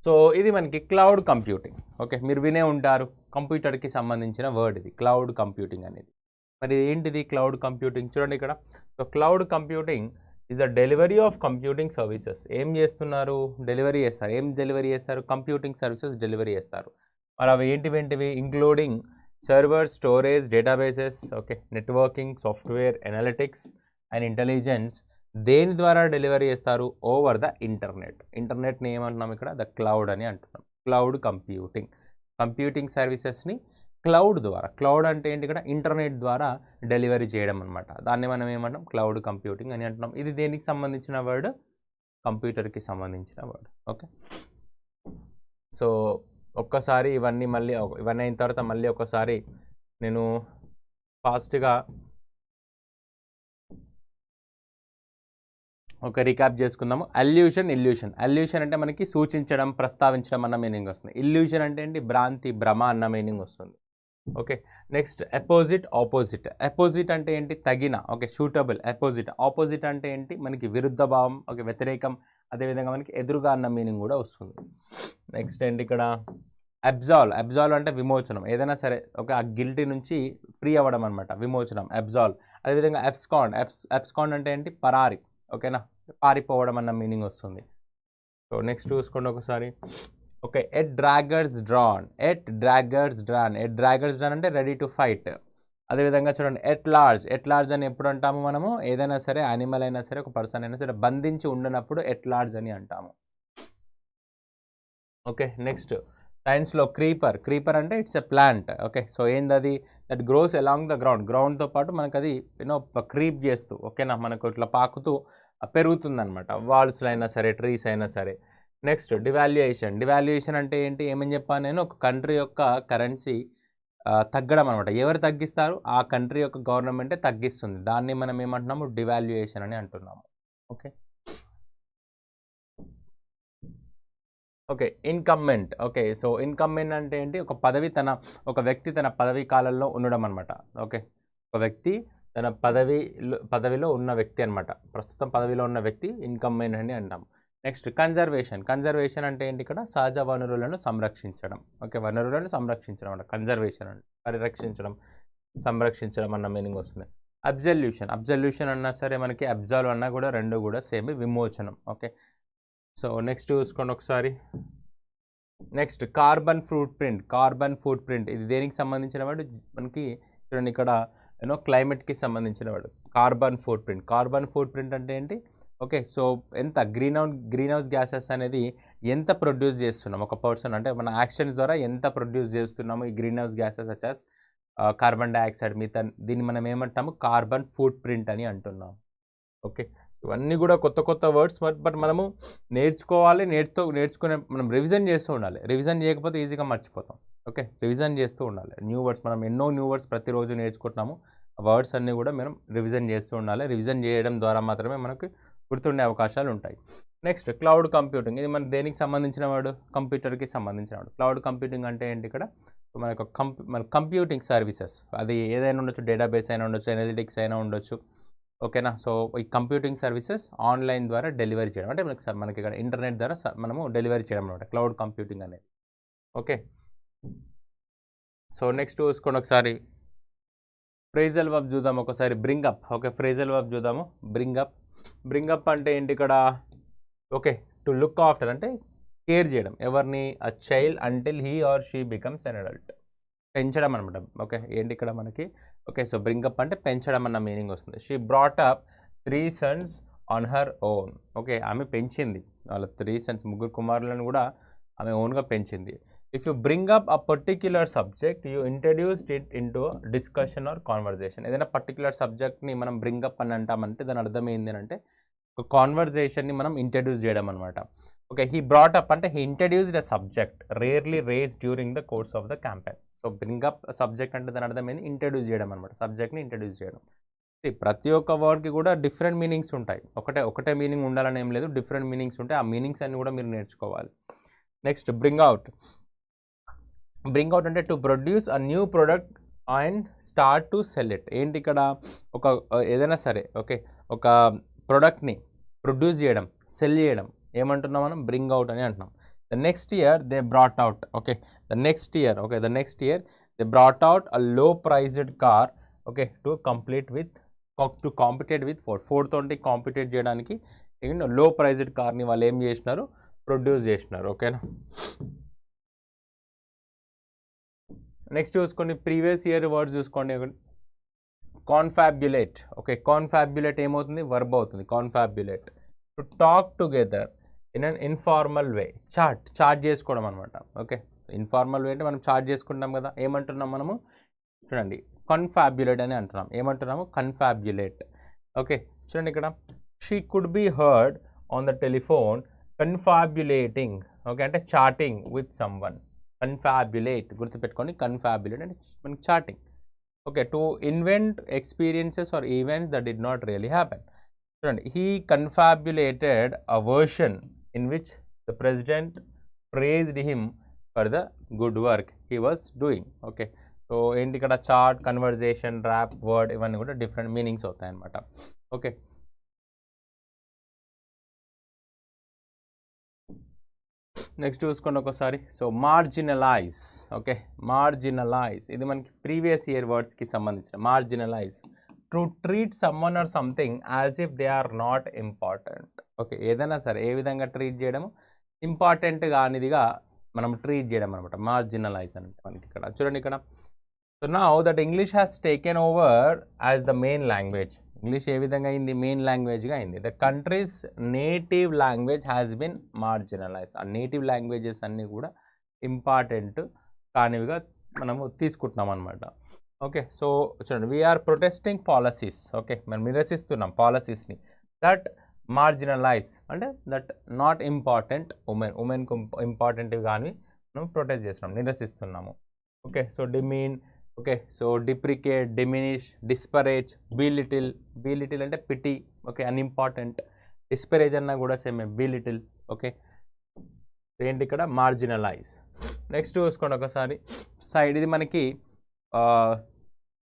so ఇది మనకి క్లౌడ్ కంప్యూటింగ్. ఓకే, మీరు వినే ఉంటారు, కంప్యూటర్కి సంబంధించిన వర్డ్ ఇది, క్లౌడ్ కంప్యూటింగ్ అనేది. మరి ఏంటిది క్లౌడ్ కంప్యూటింగ్, చూడండి ఇక్కడ. So cloud computing is the delivery of computing services. ఏం చేస్తున్నారు, డెలివరీ చేస్తారు. ఏం డెలివరీ చేస్తారు, కంప్యూటింగ్ సర్వీసెస్ డెలివరీ చేస్తారు. మరి అవి ఏంటివి, including server, storage, databases, okay, networking, software, analytics and intelligence. దేని ద్వారా డెలివరీ చేస్తారు, ఓవర్ ద ఇంటర్నెట్. ఇంటర్నెట్ని ఏమంటున్నాం ఇక్కడ, ద క్లౌడ్ అని అంటున్నాం. క్లౌడ్ కంప్యూటింగ్, కంప్యూటింగ్ సర్వీసెస్ని క్లౌడ్ ద్వారా, క్లౌడ్ అంటే ఏంటి, ఇక్కడ ఇంటర్నెట్ ద్వారా డెలివరీ చేయడం అనమాట. దాన్ని మనం ఏమంటాం, క్లౌడ్ కంప్యూటింగ్ అని అంటున్నాం. ఇది దేనికి సంబంధించిన వర్డ్, కంప్యూటర్కి సంబంధించిన వర్డ్. ఓకే, సో ఒక్కసారి ఇవన్నీ అయిన తర్వాత మళ్ళీ ఒకసారి నేను ఫాస్ట్గా ఒక రీక్యాప్ చేసుకుందాము. అల్యూషన్, ఇల్యూషన్. అల్యూషన్ అంటే మనకి సూచించడం, ప్రస్తావించడం అన్న మీనింగ్ వస్తుంది. ఇల్యూషన్ అంటే ఏంటి, భ్రాంతి, భ్రమ అన్న మీనింగ్ వస్తుంది. Okay. Next opposite, opposite. Opposite అంటే ఏంటి? తగిన. ఓకే. సూటబుల్. అపోజిట్. ఆపోజిట్ అంటే ఏంటి? మనకి విరుద్ధ భావం, ఓకే, వ్యతిరేకం. అదేవిధంగా మనకి ఎదురుగా అన్న మీనింగ్ కూడా వస్తుంది. నెక్స్ట్ ఏంటి ఇక్కడ? అబ్జాల్వ్. అబ్జాల్వ్ అంటే విమోచనం. ఏదైనా సరే ఒక ఆ గిల్టీ నుంచి ఫ్రీ అవ్వడం అనమాట, విమోచనం, అబ్జాల్వ్. అదేవిధంగా అబ్స్కాండ్. అబ్స్కాండ్ అంటే ఏంటి? పరారి. ఓకేనా, పారిపోవడం అన్న మీనింగ్ వస్తుంది. సో నెక్స్ట్ చూసుకోండి ఒకసారి. Okay. At daggers drawn. At daggers drawn. At daggers drawn అంటే రెడీ టు ఫైట్. అదేవిధంగా చూడండి, ఎట్ లార్జ్. ఎట్ లార్జ్ అని ఎప్పుడు అంటాము మనము? ఏదైనా సరే, యానిమల్ అయినా సరే, ఒక పర్సన్ అయినా సరే బంధించి ఉండనప్పుడు ఎట్ లార్జ్ అని అంటాము. ఓకే. నెక్స్ట్ సైన్స్లో క్రీపర్. క్రీపర్ అంటే it's a plant. Okay. So ఏందది? That grows along the ground. గ్రౌండ్తో పాటు మనకు అది క్రీప్ చేస్తూ, ఓకేనా, మనకు ఇట్లా పాకుతూ పెరుగుతుందన్నమాట. వాల్స్లో అయినా సరే, ట్రీస్ అయినా సరే. Next devaluation. డివాల్యుయేషన్ అంటే ఏంటి? ఏమని చెప్పాను నేను? ఒక కంట్రీ యొక్క కరెన్సీ తగ్గడం అనమాట. ఎవరు తగ్గిస్తారు? ఆ కంట్రీ యొక్క గవర్నమెంటే తగ్గిస్తుంది. దాన్ని మనం ఏమంటున్నాము? డివాల్యుయేషన్ అని అంటున్నాము. Okay. Okay. Incumbent. Okay. So incumbent అంటే ఏంటి? ఒక వ్యక్తి తన పదవీ కాలంలో ఉండడం అనమాట. ఓకే. ఒక వ్యక్తి తన పదవిలో ఉన్న వ్యక్తి అనమాట. ప్రస్తుతం పదవిలో ఉన్న వ్యక్తి ఇన్కంబెంట్ అని అంటాం. Next conservation. కన్జర్వేషన్ అంటే ఏంటి? ఇక్కడ సహజ వనరులను సంరక్షించడం. ఓకే. వనరులను సంరక్షించడం అంటే కన్జర్వేషన్ అంటే పరిరక్షించడం, సంరక్షించడం అన్న మీనింగ్ వస్తుంది. అబ్జల్యూషన్. అబ్జల్యూషన్ అన్నా సరే, మనకి అబ్జాల్వ్ అన్నా కూడా రెండు కూడా సేమ్, విమోచనం. ఓకే. సో నెక్స్ట్ చూసుకోండి ఒకసారి. Next carbon footprint. Carbon foot print ఇది దేనికి సంబంధించిన వాడు? మనకి చూడండి ఇక్కడ క్లైమేట్కి సంబంధించిన వాడు. Carbon footprint. Carbon footprint అంటే ఏంటి? ఓకే. సో ఎంత గ్రీన్ హౌస్ గ్యాసెస్ అనేది ఎంత ప్రొడ్యూస్ చేస్తున్నాం ఒక పర్సన్, అంటే మన యాక్షన్స్ ద్వారా ఎంత ప్రొడ్యూస్ చేస్తున్నాము ఈ greenhouse gases such carbon dioxide, methane. దీన్ని మనం ఏమంటాము? కార్బన్ ఫుట్ ప్రింట్ అని అంటున్నాం. ఓకే. ఇవన్నీ కూడా కొత్త కొత్త వర్డ్స్, బట్ మనము నేర్చుకోవాలి. నేర్చుకునే మనం రివిజన్ చేస్తూ ఉండాలి. రివిజన్ చేయకపోతే ఈజీగా మర్చిపోతాం. ఓకే. రివిజన్ చేస్తూ ఉండాలి. న్యూ వర్డ్స్ మనం ఎన్నో న్యూ వర్డ్స్ ప్రతిరోజు నేర్చుకుంటున్నాము. ఆ వర్డ్స్ అన్నీ కూడా మనం రివిజన్ చేస్తూ ఉండాలి. రివిజన్ చేయడం ద్వారా మాత్రమే మనకు గుర్తుండే అవకాశాలు ఉంటాయి. Next cloud computing. ఇది మన దేనికి సంబంధించిన వాడు? కంప్యూటర్కి సంబంధించిన వాడు. క్లౌడ్ కంప్యూటింగ్ అంటే ఏంటి? ఇక్కడ మనకు మన కంప్యూటింగ్ సర్వీసెస్, అది ఏదైనా ఉండొచ్చు, డేటాబేస్ అయినా ఉండొచ్చు, ఎనలిటిక్స్ అయినా ఉండొచ్చు. ఓకేనా. సో ఈ కంప్యూటింగ్ సర్వీసెస్ ఆన్లైన్ ద్వారా డెలివరీ చేయడం, అంటే మనకి ఇక్కడ ఇంటర్నెట్ ద్వారా మనము డెలివరీ చేయడం అనమాట క్లౌడ్ కంప్యూటింగ్ అనేది. ఓకే. సో నెక్స్ట్ చూసుకోండి ఒకసారి. ఫ్రేజల్ వర్బ్ చూద్దాం ఒకసారి. బ్రింగప్. ఓకే. ఫ్రేజల్ వర్బ్ చూద్దాము. బ్రింగప్ అంటే ఏంటి ఇక్కడ? ఓకే. టు లుక్ ఆఫ్టర్ అంటే కేర్ చేయడం. ఎవరిని? A child until he or she becomes N adult. పెంచడం అనమాట. ఓకే. ఏంటి ఇక్కడ మనకి? ఓకే. సో బ్రింగప్ అంటే పెంచడం అన్న మీనింగ్ వస్తుంది. She brought up 3 sons on her own. Okay. ఆమె పెంచింది వాళ్ళ 3 sons, 3 కుమారులను కూడా ఆమె ఓన్గా పెంచింది. If you bring up a particular subject, you introduced it into discussion or conversation. ఏదైనా పర్టిక్యులర్ సబ్జెక్ట్ని మనం బ్రింగప్ అని అంటామంటే దాని అర్థం ఏంటి అంటే ఒక కాన్వర్జేషన్ని మనం ఇంట్రడ్యూస్ చేయడం అనమాట. ఓకే. హీ బ్రాట్ అప్ అంటే he introduced a subject rarely raised during the course of the campaign. So bring up subject అంటే దాని అర్థం ఏంది? ఇంట్రడ్యూస్ చేయడం అనమాట. సబ్జెక్ట్ని ఇంట్రడ్యూస్ చేయడం. ప్రతి ఒక్క వర్డ్కి కూడా డిఫరెంట్ మీనింగ్స్ ఉంటాయి. ఒకటే మీనింగ్ ఉండాలని ఏం లేదు, డిఫరెంట్ మీనింగ్స్ ఉంటాయి. ఆ మీనింగ్స్ అన్ని కూడా మీరు నేర్చుకోవాలి. Next bring out. Bring out అంటే to produce a new product and start to sell it. ఏంటి ఇక్కడ? ఒక ఏదైనా సరే, ఓకే, ఒక ప్రోడక్ట్ని ప్రొడ్యూస్ చేయడం, సెల్ చేయడం ఏమంటున్నాం మనం? బ్రింగ్ అవుట్ అని అంటున్నాం. The next year they brought out. Okay. The next year they brought out a low priced car. Okay. To compete with Ford తోటి కాంపిటేట్ చేయడానికి లో ప్రైజ్డ్ కార్ని వాళ్ళు ఏం చేసినారు? ప్రొడ్యూస్ చేసినారు. ఓకేనా. నెక్స్ట్ చూసుకోండి. ప్రీవియస్ ఇయర్ వర్డ్స్ చూసుకోండి. కాన్ఫాబ్యులేట్. ఓకే. కాన్ఫాబ్యులేట్ ఏమవుతుంది? వర్బ్ అవుతుంది. Confabulate to talk together in an informal way. Chat చేసుకోవడం అనమాట. ఓకే. ఇన్ఫార్మల్ వే అంటే మనం చాట్ చేసుకుంటాం కదా, ఏమంటున్నాం మనము? చూడండి, కన్ఫాబ్యులేట్ అని అంటున్నాం. ఏమంటున్నాము? కన్ఫాబ్యులేట్. ఓకే. చూడండి ఇక్కడ, she could be heard on the telephone confabulating. Okay. అంటే చాటింగ్ విత్ సమ్వన్. కన్ఫాబ్యులేట్ గుర్తుపెట్టుకోండి. కన్ఫాబ్యులేట్ అంటే మనకి chatting. Okay. To invent experiences or events that did not really happen. చూడండి, he confabulated a version in which the president praised him for the good work he was doing. Okay. So ఏంటి ఇక్కడ chat, conversation, rap, word ఇవన్నీ కూడా different meanings అవుతాయి అన్నమాట. Okay, next చూసుకోండి ఒకసారి. So marginalise. Okay, marginalise ఇది మనకి ప్రీవియస్ ఇయర్ వర్డ్స్కి సంబంధించిన. Marginalise, to treat someone or something as if they are not important. Okay, ఏదైనా సరే ఏ విధంగా ట్రీట్ చేయడం, ఇంపార్టెంట్ కానిదిగా మనం ట్రీట్ చేయడం అనమాట మార్జినలైజ్ అంటే మనకి. ఇక్కడ చూడండి ఇక్కడ. So now that English has taken over as the main language. English ఏ విధంగా అయింది, మెయిన్ లాంగ్వేజ్గా అయింది. The countries native language has been marginalise. ఆ నేటివ్ లాంగ్వేజెస్ అన్నీ కూడా ఇంపార్టెంట్ కానివిగా మనము తీసుకుంటున్నాం అనమాట. ఓకే, సో చూడండి, వీఆర్ ప్రొటెస్టింగ్ పాలసీస్. ఓకే, మనం నిరసిస్తున్నాం పాలసీస్ని. దట్ మార్జినలైజ్ అంటే దట్ నాట్ ఇంపార్టెంట్ ఉమెన్కు ఇంపార్టెంట్ కానీ మనం ప్రొటెస్ట్ చేస్తున్నాం, నిరసిస్తున్నాము. Okay, so demean. Okay, so deprecate, diminish, డిస్పరేజ్, belittle. Belittle అంటే పిటి. Okay, unimportant. డిస్పరేజ్ అన్నా కూడా సేమే, బీలిటిల్. ఓకే, ఏంటి ఇక్కడ మార్జినలైజ్. నెక్స్ట్ చూసుకోండి ఒకసారి. సైడ్, ఇది మనకి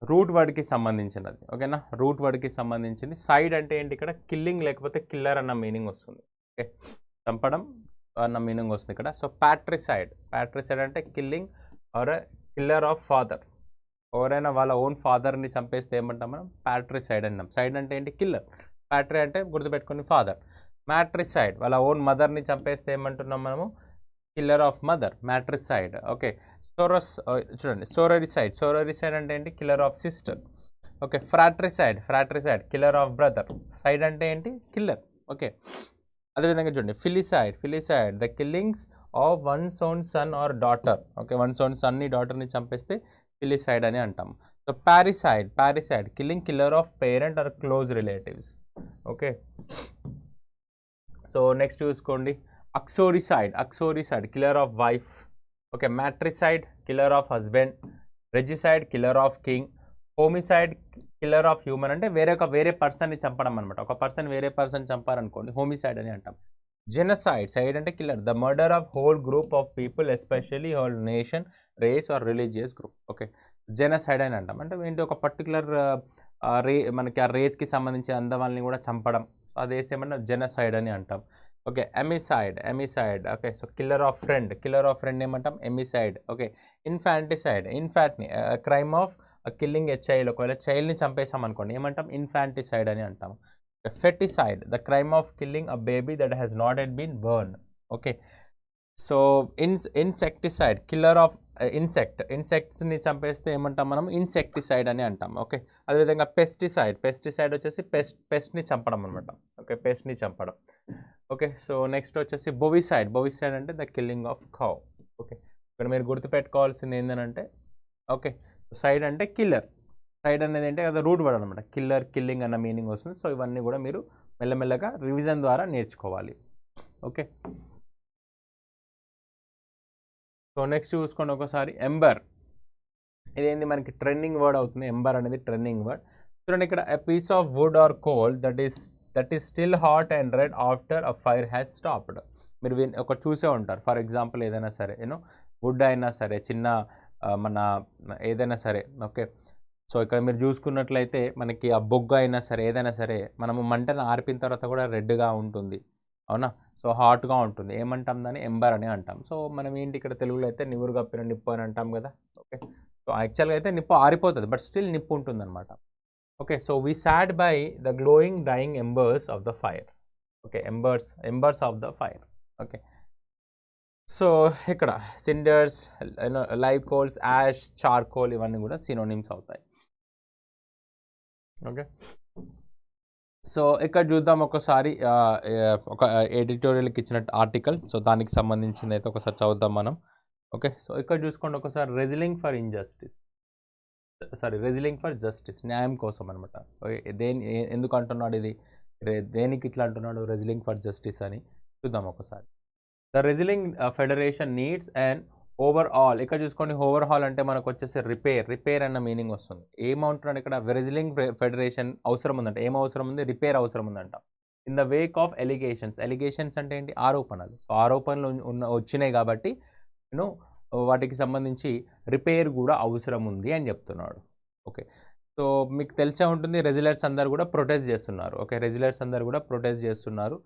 రూట్ వర్డ్కి సంబంధించినది. ఓకేనా, రూట్ వర్డ్కి సంబంధించింది. సైడ్ అంటే ఏంటి ఇక్కడ కిల్లింగ్ లేకపోతే కిల్లర్ అన్న మీనింగ్ వస్తుంది. ఓకే, చంపడం అన్న మీనింగ్ వస్తుంది ఇక్కడ. So patricide. ప్యాట్రిసైడ్ అంటే killing or killer of father. ఎవరైనా వాళ్ళ ఓన్ ఫాదర్ని చంపేస్తే ఏమంటాం మనం, ప్యాట్రిసైడ్ అన్నాం. సైడ్ అంటే ఏంటి, కిల్లర్. ప్యాట్రీ అంటే గుర్తుపెట్టుకుని ఫాదర్. మ్యాట్రిసైడ్, వాళ్ళ ఓన్ మదర్ని చంపేస్తే ఏమంటున్నాం మనము, killer of mother, matricide. Okay, చూడండి సోరరిసైడ్. సోరరిసైడ్ అంటే ఏంటి, killer of sister. Okay, fratricide. Fratricide killer of brother. Cide అంటే ఏంటి, కిల్లర్. ఓకే, అదేవిధంగా చూడండి filicide. Filicide the killings of one's own son or daughter. Okay, one's own సన్ని డాటర్ని చంపేస్తే ఫిలిసైడ్ అని అంటాం. So parricide. Parricide killer of parent or close relatives. Okay, so next చూసుకోండి uxoricide. Uxoricide killer of wife. Okay, matricide killer of husband. రెజిసైడ్ killer of king. Homicide killer of human అంటే వేరే పర్సన్ని చంపడం అనమాట. ఒక పర్సన్ వేరే పర్సన్ చంపారనుకోండి, హోమిసైడ్ అని అంటాం. జెనసైడ్. సైడ్ అంటే killer, the murder of whole group of people, especially whole nation, race or religious group. Okay, genocide అని అంటాం. అంటే ఏంటి, ఒక పర్టికులర్ మనకి ఆ రేస్కి సంబంధించి అందవాళ్ళని కూడా చంపడం, అదేసేమన్నా జెనసైడ్ అని అంటాం. Okay, amicide. Amicide. Okay, so killer of friend. Killer of friend ఏమంటాం, ఎమిసైడ్. Okay, infanticide. ఇన్ఫాంట్ని crime of killing a child. ఒకవేళ చైల్డ్ని చంపేసాం అనుకోండి, ఏమంటాం, ఇన్ఫాంటిసైడ్ అని అంటాం. Foeticide the crime of killing a baby that has not yet been born. Okay, so insecticide killer of insect. ఇన్సెక్ట్స్ని చంపేస్తే ఏమంటాం మనం, ఇన్సెక్టిసైడ్ అని అంటాం. ఓకే, అదేవిధంగా పెస్టిసైడ్. పెస్టిసైడ్ వచ్చేసి పెస్ట్ని చంపడం అనమాట. ఓకే, పెస్ట్ని చంపడం. ఓకే, సో నెక్స్ట్ వచ్చేసి బొవిసైడ్. బొవిసైడ్ అంటే the killing of cow. Okay, ఇక్కడ మీరు గుర్తుపెట్టుకోవాల్సింది ఏంటంటే, ఓకే, సైడ్ అంటే కిల్లర్. సైడ్ అనేది ఏంటి, అది రూట్ వర్డ్ అనమాట. కిల్లర్, కిల్లింగ్ అన్న మీనింగ్ వస్తుంది. సో ఇవన్నీ కూడా మీరు మెల్లమెల్లగా రివిజన్ ద్వారా నేర్చుకోవాలి. ఓకే, సో నెక్స్ట్ చూసుకోండి ఒకసారి ఎంబర్. ఇదేంది మనకి ట్రెండింగ్ వర్డ్ అవుతుంది. ఎంబర్ అనేది ట్రెండింగ్ వర్డ్. చూడండి ఇక్కడ, a piece of wood or coal that is still hot and red after a fire has stopped. మీరు ఒక చూసే ఉంటారు. ఫర్ ఎగ్జాంపుల్ ఏదైనా సరే, వుడ్ అయినా సరే, చిన్న మన ఏదైనా సరే. ఓకే, సో ఇక్కడ మీరు చూసుకున్నట్లయితే మనకి ఆ బొగ్గు అయినా సరే, ఏదైనా సరే, మనము మంటను ఆర్పిన తర్వాత కూడా రెడ్గా ఉంటుంది, అవునా. సో హాట్గా ఉంటుంది, ఏమంటాం దాన్ని, ఎంబర్ అని అంటాం. సో మనం ఏంటి ఇక్కడ తెలుగులో అయితే నివురు కప్పిన నిప్పు అని అంటాం కదా. ఓకే, సో యాక్చువల్గా అయితే నిప్పు ఆరిపోతుంది, బట్ స్టిల్ నిప్పు ఉంటుంది అనమాట. Okay, so we sat by the glowing dying embers of the fire. Okay, embers of the fire. Okay, so ఇక్కడ cinders, live coals, ash, charcoal ఇవన్నీ కూడా సినోనిమ్స్ అవుతాయి. ఓకే, సో ఇక్కడ చూద్దాం ఒకసారి ఒక ఎడిటోరియల్కి ఇచ్చిన ఆర్టికల్. సో దానికి సంబంధించింది అయితే ఒకసారి చదువుదాం మనం. ఓకే, సో ఇక్కడ చూసుకోండి ఒకసారి, రెజిలింగ్ ఫర్ జస్టిస్, న్యాయం కోసం అనమాట. ఎందుకు అంటున్నాడు ఇది, దేనికి ఇట్లా అంటున్నాడు రెజిలింగ్ ఫర్ జస్టిస్ అని చూద్దాం ఒకసారి. The wrestling federation needs and overall. ఇక్కడ చూసుకోండి, ఓవరాల్ అంటే మనకు వచ్చేసి రిపేర్ అన్న మీనింగ్ వస్తుంది. ఏమంటున్నాడు ఇక్కడ, రెజిలింగ్ ఫెడరేషన్ అవసరం ఉందంట. ఏం అవసరం ఉంది, రిపేర్ అవసరం ఉందంట. In the Wake of allegations అంటే ఏంటి, ఆరోపణలు. సో ఆరోపణలు వచ్చినాయి కాబట్టి వాటికి సంబంధించి రిపేర్ కూడా అవసరం ఉంది అని చెప్తున్నాడు. ఓకే, సో మీకు తెలిసే ఉంటుంది రెజిలర్స్ అందరు కూడా ప్రొటెస్ట్ చేస్తున్నారు. ఓకే, రెజిలర్స్ అందరు కూడా ప్రొటెస్ట్ చేస్తున్నారు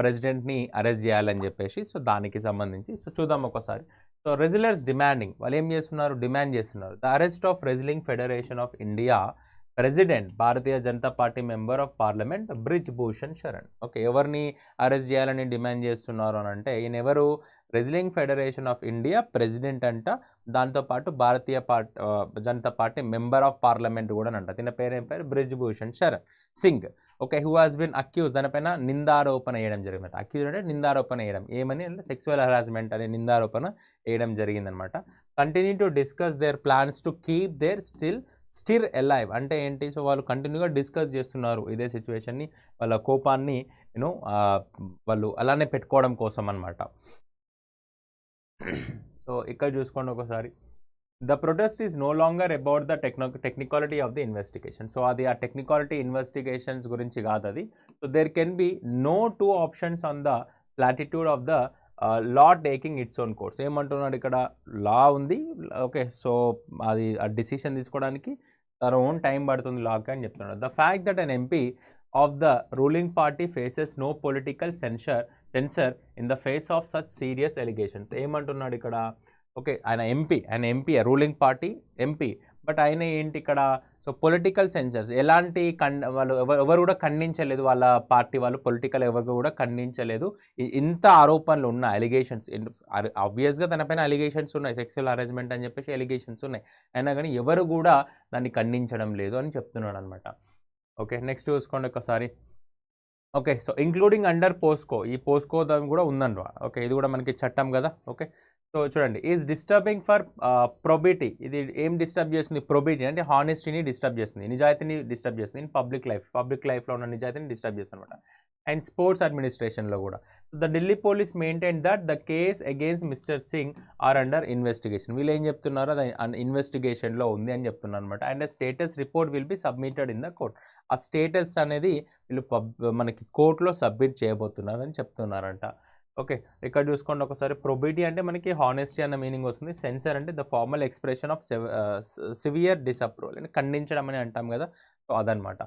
ప్రెసిడెంట్ని అరెస్ట్ చేయాలని చెప్పేసి. సో దానికి సంబంధించి సో చూద్దాం ఒకసారి. సో రెజిలర్స్ డిమాండింగ్, వాళ్ళు ఏం చేస్తున్నారు, డిమాండ్ చేస్తున్నారు the arrest of wrestling federation of India president Bharatiya Janata party member of parliament Brij Bhushan Sharan. Okay, ఎవరిని అరెస్ట్ చేయాలని డిమాండ్ చేస్తున్నారు అని అంటే ఈయన ఎవరు, wrestling federation of India president అంట, దాంతోపాటు Bharatiya Janata party member of parliament కూడా అంట. తిన పేరు ఏం పేరు, Brij Bhushan Sharan Singh. Okay, who has been accuse, దానిపైన నిందారోపణ వేయడం జరిగిందట. అక్యూజ్ అంటే నిందారోపణ వేయడం, ఏమని అంటే సెక్సువల్ హరాస్మెంట్ అనే నిందారోపణ వేయడం జరిగిందనమాట. Continue to discuss there plans to keep there stir alive అంటే ఏంటి, సో వాళ్ళు కంటిన్యూగా డిస్కస్ చేస్తున్నారు ఇదే సిచ్యువేషన్ని, వాళ్ళ కోపాన్ని యూనో వాళ్ళు అలానే పెట్టుకోవడం కోసం అనమాట. సో ఇక్కడ చూసుకోండి ఒకసారి, the protest is no longer about the technicality of the investigation. So అది ఆ టెక్నికాలిటీ ఇన్వెస్టిగేషన్స్ గురించి కాదు అది. So there can be no two options on the platitude of the law taking its own course. ఏమంటున్నాడు ఇక్కడ, లా ఉంది, okay, so అది ఆ డిసిషన్ తీసుకోవడానికి తన ఓన్ టైం పడుతుంది లాకి అని చెప్తున్నాడు. The fact that an MP of the ruling party faces no political censure in the face of such serious allegations. ఏమంటున్నాడు ఇక్కడ, ఓకే, ఆయన MP ruling party MP, but ఆయన ఏంటి ఇక్కడ, సో పొలిటికల్ సెన్సర్స్ ఎలాంటి వాళ్ళు ఎవరు కూడా ఖండించలేదు, వాళ్ళ పార్టీ వాళ్ళు పొలిటికల్ ఎవరు కూడా ఖండించలేదు. ఇంత ఆరోపణలు ఉన్న అలిగేషన్స్, ఆబ్వియస్గా తనపైన అలిగేషన్స్ ఉన్నాయి, సెక్సువల్ అరేంజ్మెంట్ అని చెప్పేసి అలిగేషన్స్ ఉన్నాయి, అయినా కానీ ఎవరు కూడా దాన్ని ఖండించడం లేదు అని చెప్తున్నాడు అనమాట. ఓకే, నెక్స్ట్ చూసుకోండి ఒకసారి. Okay, so including under POSCO, ఈ పోస్కో దాని కూడా ఉందన్నమాట. ఓకే, ఇది కూడా మనకి చట్టం కదా. ఓకే, సో చూడండి, ఈజ్ డిస్టర్బింగ్ ఫర్ ప్రొబిటీ, ఇది ఏం డిస్టర్బ్ చేస్తుంది, ప్రొబిటీ అంటే హానెస్టీని డిస్టర్బ్ చేస్తుంది, నిజాయితీని డిస్టర్బ్ చేస్తుంది, ఇన్ పబ్లిక్ లైఫ్లో ఉన్న నిజాయితీని డిస్టర్బ్ చేస్తుంది అనమాట. అండ్ స్పోర్ట్స్ అడ్మినిస్ట్రేషన్లో కూడా. The Delhi police maintain that the case against mister Singh are under investigation. వీళ్ళు ఏం చెప్తున్నారు, అది ఇన్వెస్టిగేషన్లో ఉంది అని చెప్తున్నారు అనమాట. And status report will be submitted in the court. ఆ స్టేటస్ అనేది వీళ్ళు మనకి కోర్టులో సబ్మిట్ చేయబోతున్నారు అని చెప్తున్నారంట. ఓకే, ఇక్కడ చూసుకోండి ఒకసారి. ప్రొబిటీ అంటే మనకి హానెస్టీ అన్న మీనింగ్ వస్తుంది. సెన్సర్ అంటే the formal expression of severe disapproval అంటే ఖండించడం అని అంటాం కదా, సో అదనమాట.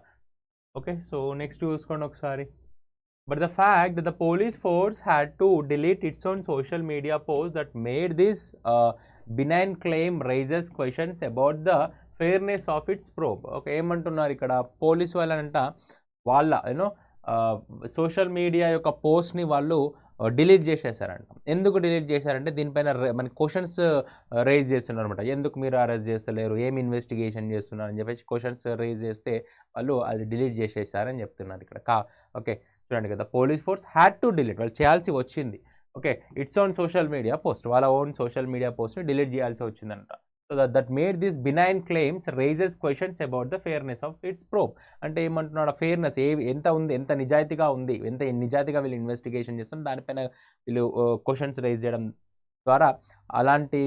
ఓకే, సో నెక్స్ట్ చూసుకోండి ఒకసారి. But the fact that the police force had to delete its own social media post that made this benign claim raises questions about the fairness of its probe. Okay, ఏమంటున్నారు ఇక్కడ, police వాళ్ళంట వాళ్ళ social media యొక్క పోస్ట్ని వాళ్ళు delete చేసేసారంట. ఎందుకు delete చేశారంటే దీనిపైన మనకి questions rise చేస్తున్నారు అనమాట. ఎందుకు మీరు అరెస్ట్ చేస్తలేరు, ఏం ఇన్వెస్టిగేషన్ చేస్తున్నారు అని చెప్పేసి క్వశ్చన్స్ రైజ్ చేస్తే వాళ్ళు అది డిలీట్ చేసేసారని చెప్తున్నారు ఇక్కడ. ఓకే, చూడండి కదా, police force had to delete, వాళ్ళు చేయాల్సి వచ్చింది. Okay, its own social media post, వాళ్ళ ఓన్ సోషల్ మీడియా పోస్ట్ని డిలీట్ చేయాల్సి వచ్చిందంట. So that made this benign claims raises questions about the fairness of its probe. అంటే ఏమంటున్నాడు, ఫెయిర్నెస్ ఎంత ఉంది, ఎంత నిజాయితీగా ఉంది, ఎంత నిజాయితీగా వీళ్ళు ఇన్వెస్టిగేషన్ చేస్తున్నారు, దానిపైన వీళ్ళు క్వశ్చన్స్ రైజ్ చేయడం ద్వారా అలాంటి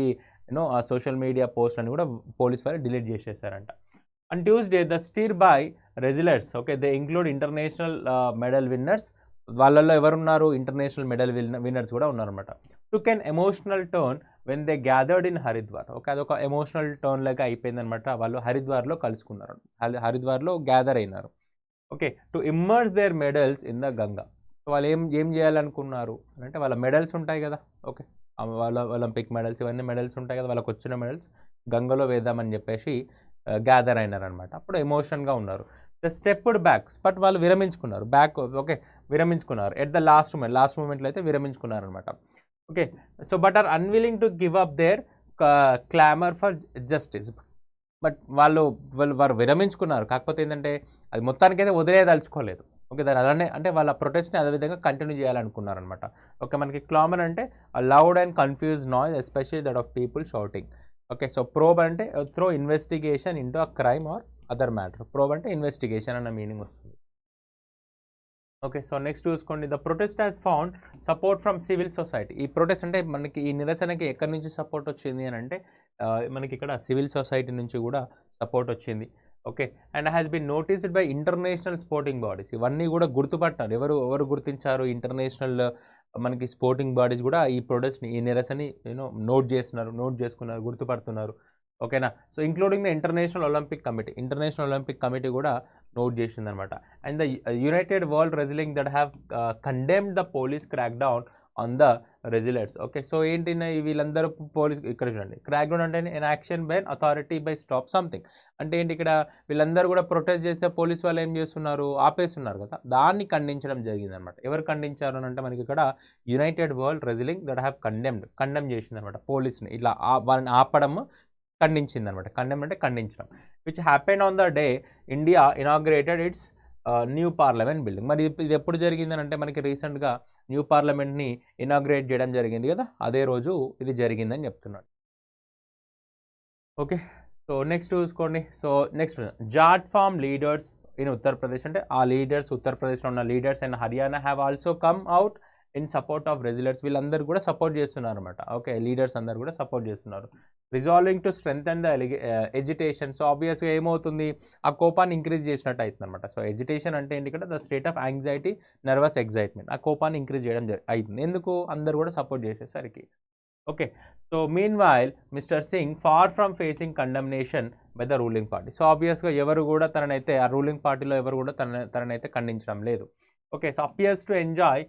ఆ సోషల్ మీడియా పోస్ట్ అని కూడా పోలీస్ వారు delete చేసేసారంట. On Tuesday, the stir by wrestlers, okay, they include international medal winners. వాళ్ళల్లో ఎవరున్నారు, ఇంటర్నేషనల్ మెడల్ విన్నర్స్ కూడా ఉన్నారన్నమాట. Took an emotional turn when they gathered in Haridwar. Okay, అదొక ఎమోషనల్ టర్న్ లాగా అయిపోయిందనమాట. వాళ్ళు హరిద్వార్లో కలుసుకున్నారు, హరిద్వార్లో గ్యాదర్ అయినారు. Okay, to immerse their medals in the Ganga. So వాళ్ళు ఏం చేయాలనుకున్నారు అంటే, వాళ్ళ మెడల్స్ ఉంటాయి కదా, ఓకే, వాళ్ళ ఒలింపిక్ మెడల్స్ ఇవన్నీ మెడల్స్ ఉంటాయి కదా, వాళ్ళకి వచ్చిన మెడల్స్ గంగలో వేద్దామని చెప్పేసి గ్యాదర్ అయినారనమాట. అప్పుడు ఎమోషన్గా ఉన్నారు. ద స్టెప్డ్ బ్యాక్, బట్ వాళ్ళు విరమించుకున్నారు, ఓకే, విరమించుకున్నారు ఎట్ ద లాస్ట్ మూమెంట్లో అయితే విరమించుకున్నారనమాట. Okay, so but are unwilling to give up their clamour for justice. But వారు విరమించుకున్నారు, కాకపోతే ఏంటంటే అది మొత్తానికైతే వదిలేదలుచుకోలేదు. ఓకే, దాని అలానే అంటే వాళ్ళ ప్రొటెస్ట్ని అదేవిధంగా కంటిన్యూ చేయాలనుకున్నారనమాట. ఓకే, మనకి క్లామర్ అంటే loud and confuse noise especially that of people shouting. Okay, so probe అంటే thorough investigation into a crime or other matter. Probe అంటే ఇన్వెస్టిగేషన్ అన్న మీనింగ్ వస్తుంది. ఓకే, సో నెక్స్ట్ చూసుకోండి. The protest has found support from civil society. ఈ protest అంటే మనకి ఈ నిరసనకి ఎక్కడి నుంచి సపోర్ట్ వచ్చింది అని అంటే మనకి ఇక్కడ సివిల్ సొసైటీ నుంచి కూడా సపోర్ట్ వచ్చింది. Okay, and has been noticed by international sporting bodies. ఇవన్నీ కూడా గుర్తుపట్టారు. ఎవరు గుర్తించారు, ఇంటర్నేషనల్ మనకి స్పోర్టింగ్ బాడీస్ కూడా ఈ ప్రొటెస్ట్ని ఈ నిరసనని నోట్ చేసుకున్నారు, గుర్తుపడుతున్నారు. ఓకేనా. So including the international Olympic committee కూడా నోట్ చేసిందనమాట. And the united world wrestling that have condemned the police crackdown on the wrestlers. Okay, so ఏంటి వీళ్ళందరూ పోలీస్ ఇక్కడ చూడండి, క్రాక్ డౌన్ అంటే an action by authority by stop something అంటే ఏంటి, ఇక్కడ వీళ్ళందరూ కూడా ప్రొటెస్ట్ చేస్తే పోలీస్ వాళ్ళు ఏం చేస్తున్నారు, ఆపేస్తున్నారు కదా, దాన్ని ఖండించడం జరిగింది అనమాట. ఎవరు ఖండించారు అని అంటే మనకి ఇక్కడ United world wrestling that have condemn చేసింది అనమాట పోలీస్ని, ఇలా వాళ్ళని ఆపడం ఖండించింది అనమాట. కండెమ్ అంటే ఖండించడం. Which happened on the day India inaugurated its new parliament building. మరి ఇది ఎప్పుడు జరిగిందని అంటే మనకి రీసెంట్గా న్యూ పార్లమెంట్ని ఇనాగ్రేట్ చేయడం జరిగింది కదా, అదే రోజు ఇది జరిగిందని చెప్తున్నాడు. ఓకే, సో నెక్స్ట్ చూసుకోండి. So next Jat farm leaders in Uttar Pradesh అంటే ఆ లీడర్స్, ఉత్తరప్రదేశ్లో ఉన్న leaders and Haryana have also come out in support of wrestlers. వీళ్ళందరూ కూడా సపోర్ట్ చేస్తున్నారు అనమాట. ఓకే, లీడర్స్ అందరు కూడా సపోర్ట్ చేస్తున్నారు. Resolving to strengthen the agitation. So ఆబ్వియస్గా ఏమవుతుంది, ఆ కోపాన్ని ఇంక్రీజ్ చేసినట్టు అవుతుంది అనమాట. సో ఎజిటేషన్ అంటే ఏంటి, ఇక్కడ the state of anxiety, nervous excitement, ఆ కోపాన్ని ఇంక్రీజ్ చేయడం అవుతుంది. ఎందుకు, అందరు కూడా సపోర్ట్ చేసేసరికి. Okay, so meanwhile mister Singh far from facing condemnation by the ruling party. So ఆబ్వియస్గా ఎవరు కూడా తననైతే, ఆ రూలింగ్ పార్టీలో ఎవరు కూడా తననైతే ఖండించడం లేదు. Okay, so appears to enjoy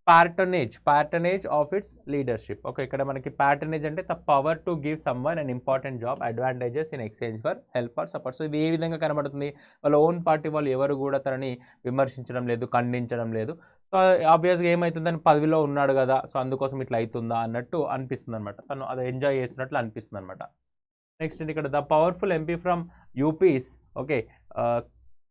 patronage of its leadership. Okay, ఇక్కడ మనకి patronage అంటే the power to give someone an important job advantages in exchange for help or support. So ఇది ఏ విధంగా కనబడుతుంది, వాళ్ళ ఓన్ పార్టీ వాళ్ళు ఎవరు కూడా తనని విమర్శించడం లేదు, ఖండించడం లేదు. సో ఆబ్వియస్గా ఏమవుతుందని, పదవిలో ఉన్నాడు కదా, సో అందుకోసం ఇట్లా అవుతుందా అన్నట్టు అనిపిస్తుంది అనమాట. తను అది ఎంజాయ్ చేసినట్లు అనిపిస్తుంది అనమాట. నెక్స్ట్ ఇక్కడ the powerful MP from UPs. Okay,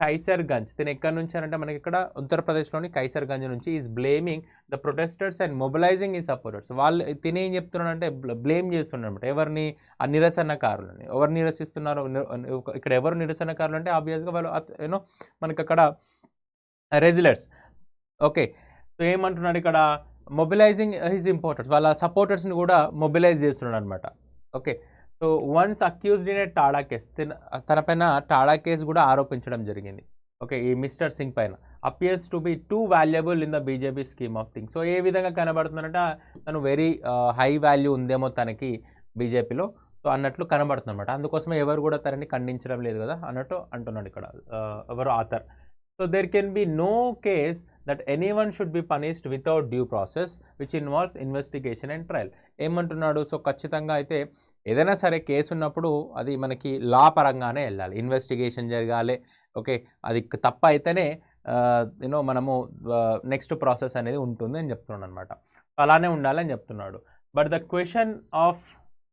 Kaiserganj, తిని ఎక్కడి నుంచి అంటే మనకి ఇక్కడ ఉత్తరప్రదేశ్లోని కైసర్గంజ్ నుంచి is blaming the protesters and mobilising ఈ సపోర్టర్స్. వాళ్ళు తిని ఏం చెప్తున్నాడు అంటే బ్లేమ్ చేస్తున్నాడు అనమాట. ఎవరిని, ఆ నిరసనకారులని. ఎవరు నిరసిస్తున్నారు, ఇక్కడ ఎవరు నిరసనకారులు అంటే ఆబ్వియస్గా వాళ్ళు మనకి అక్కడ రెజిలర్స్. ఓకే, సో ఏమంటున్నాడు ఇక్కడ, మొబిలైజింగ్ హిజ్ ఇంపార్టెంట్స్, వాళ్ళ సపోర్టర్స్ని కూడా మొబిలైజ్ చేస్తున్నాడు అనమాట. Okay, so once accused in a Tada case, తన పైన టాడా కేసు కూడా ఆరోపించడం జరిగింది. ఓకే, ఈ మిస్టర్ సింగ్ పైన. Appears to be too valuable in the BJP scheme of things. సో ఏ విధంగా కనబడుతుందంటే తను వెరీ హై వాల్యూ ఉందేమో తనకి బీజేపీలో, సో అన్నట్లు కనబడుతుంది అనమాట. అందుకోసమే ఎవరు కూడా తనని ఖండించడం లేదు కదా అన్నట్టు అంటున్నాడు ఇక్కడ ఎవరు author. So there can be no case that anyone should be punished without due process which involves investigation and trial. ఏమంటున్నాడు, సో ఖచ్చితంగా అయితే ఏదైనా సరే కేసు ఉన్నప్పుడు అది మనకి లా పరంగానే వెళ్ళాలి, ఇన్వెస్టిగేషన్ జరగాలి. ఓకే, అది తప్ప అయితేనే మనము నెక్స్ట్ ప్రాసెస్ అనేది ఉంటుంది అని చెప్తున్నాడు అనమాట. అలానే ఉండాలని చెప్తున్నాడు. But the question of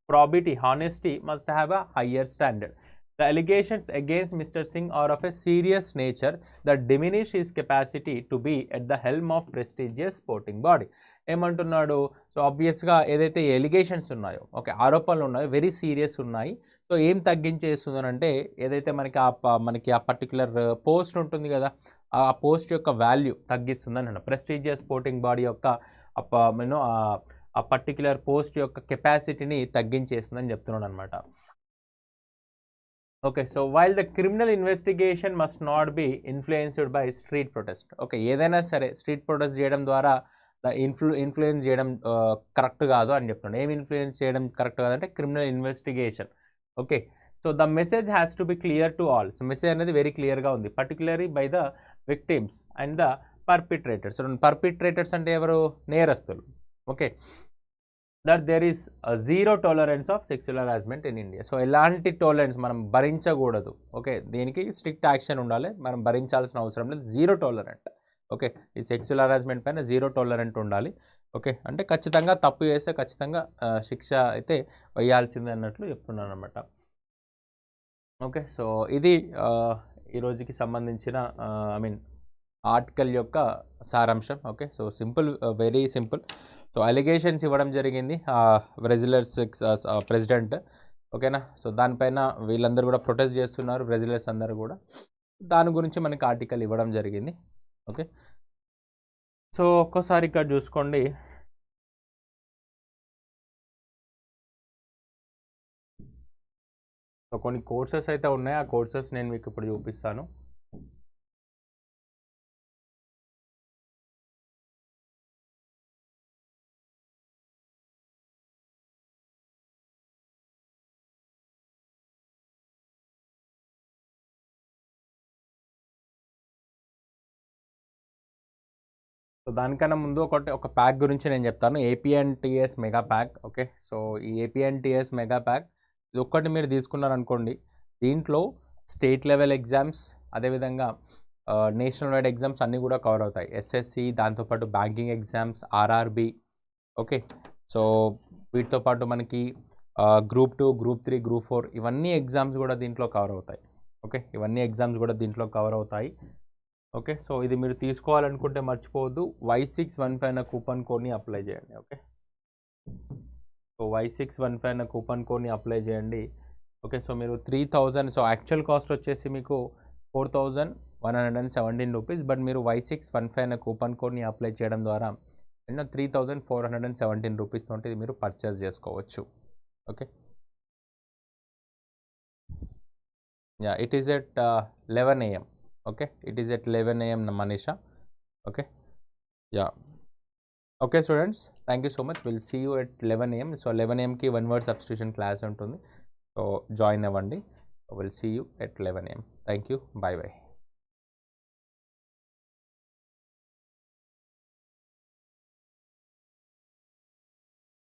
probity, honesty must have a higher standard. The allegations against Mr. Singh are of a serious nature that diminish his capacity to be at the helm of prestigious sporting body. ఏమంటున్నాడు, so ఆబ్వియస్గా ఏదైతే allegations ఉన్నాయో, okay, ఆరోపణలు ఉన్నాయో very serious ఉన్నాయి. So ఏం తగ్గించేస్తుందనంటే ఏదైతే మనకి ఆ పర్టికులర్ పోస్ట్ ఉంటుంది కదా, ఆ పోస్ట్ యొక్క వాల్యూ తగ్గిస్తుందని అన్న ప్రెస్టీజియస్ స్పోర్టింగ్ బాడీ యొక్క ఆ పర్టికులర్ పోస్ట్ యొక్క కెపాసిటీని తగ్గించేస్తుందని చెప్తున్నాడు అనమాట. Okay, so while the criminal investigation must not be influenced by street protest. Okay, ఏదైనా సరే స్ట్రీట్ ప్రొటెస్ట్ చేయడం ద్వారా ఇన్ఫ్లుయెన్స్ చేయడం కరెక్ట్ కాదు అని చెప్తున్నాడు. ఏం ఇన్ఫ్లుయెన్స్ చేయడం కరెక్ట్ కాదంటే criminal investigation. Okay, so the message has to be clear to all. So message అనేది వెరీ క్లియర్గా ఉంది, particularly by the victims and the perpetrators. Perpetrators అంటే ఎవరు, నేరస్తులు. Okay, that there is zero tolerance of sexual harassment in India. So ఎలాంటి tolerance మనం భరించకూడదు. Okay, దీనికి స్ట్రిక్ట్ యాక్షన్ ఉండాలి, మనం భరించాల్సిన అవసరం లేదు, జీరో టాలరెంట్. ఓకే, ఈ సెక్సువల్ హరాస్మెంట్ పైన జీరో టాలరెంట్ ఉండాలి. ఓకే, అంటే ఖచ్చితంగా తప్పు చేస్తే ఖచ్చితంగా శిక్ష అయితే వేయాల్సిందే అన్నట్లు చెప్తున్నాను అనమాట. ఓకే, సో ఇది ఈరోజుకి సంబంధించిన ఆర్టికల్ యొక్క సారాంశం. Okay, so simple, very simple. So allegations ఇవ్వడం జరిగింది రెజిలర్స్ ప్రెసిడెంట్. ఓకేనా, సో దానిపైన వీళ్ళందరూ కూడా ప్రొటెస్ట్ చేస్తున్నారు, రెజిలర్స్ అందరూ కూడా. దాని గురించి మనకి ఆర్టికల్ ఇవ్వడం జరిగింది. ఓకే, సో ఒక్కసారి ఇక్కడ చూసుకోండి. సో కొన్ని కోర్సెస్ అయితే ఉన్నాయి, ఆ కోర్సెస్ నేను మీకు ఇప్పుడు చూపిస్తాను. సో దానికన్నా ముందు ఒక ప్యాక్ గురించి నేను చెప్తాను, APNTS mega pack. Okay, so ఈ ఏపీఎన్టీఎస్ మెగా ప్యాక్ ఇది ఒక్కటి మీరు తీసుకున్నారనుకోండి, దీంట్లో స్టేట్ లెవెల్ ఎగ్జామ్స్, అదేవిధంగా నేషనల్ వైడ్ ఎగ్జామ్స్ అన్నీ కూడా కవర్ అవుతాయి. ఎస్ఎస్సి, దాంతోపాటు banking exams, RRB. Okay, so వీటితో పాటు మనకి గ్రూప్ 2, గ్రూప్ 3, గ్రూప్ 4 ఇవన్నీ ఎగ్జామ్స్ కూడా దీంట్లో కవర్ అవుతాయి. ఓకే, ఇవన్నీ ఎగ్జామ్స్ కూడా దీంట్లో కవర్ అవుతాయి. ఓకే, సో ఇది మీరు తీసుకోవాలనుకుంటే మర్చిపోవద్దు, Y615 అనే కూపన్ కోడ్ని అప్లై చేయండి. ఓకే, సో Y615 అనే కూపన్ కోడ్ని అప్లై చేయండి. ఓకే, సో మీరు 3000, సో యాక్చువల్ కాస్ట్ వచ్చేసి మీకు 4117 రూపీస్, బట్ మీరు Y615 అనే కూపన్ కోడ్ని అప్లై చేయడం ద్వారా 3417 రూపీస్ తోటి ఇది మీరు పర్చేస్ చేసుకోవచ్చు. Okay, yeah, it is at 11 AM. Okay, it is at 11 AM Manisha. Okay, yeah. Okay students, thank you so much. We'll see you at 11 AM. So 11 AM ki one word substitution class untundi, so join avandi. We'll see you at 11 AM. Thank you, bye bye.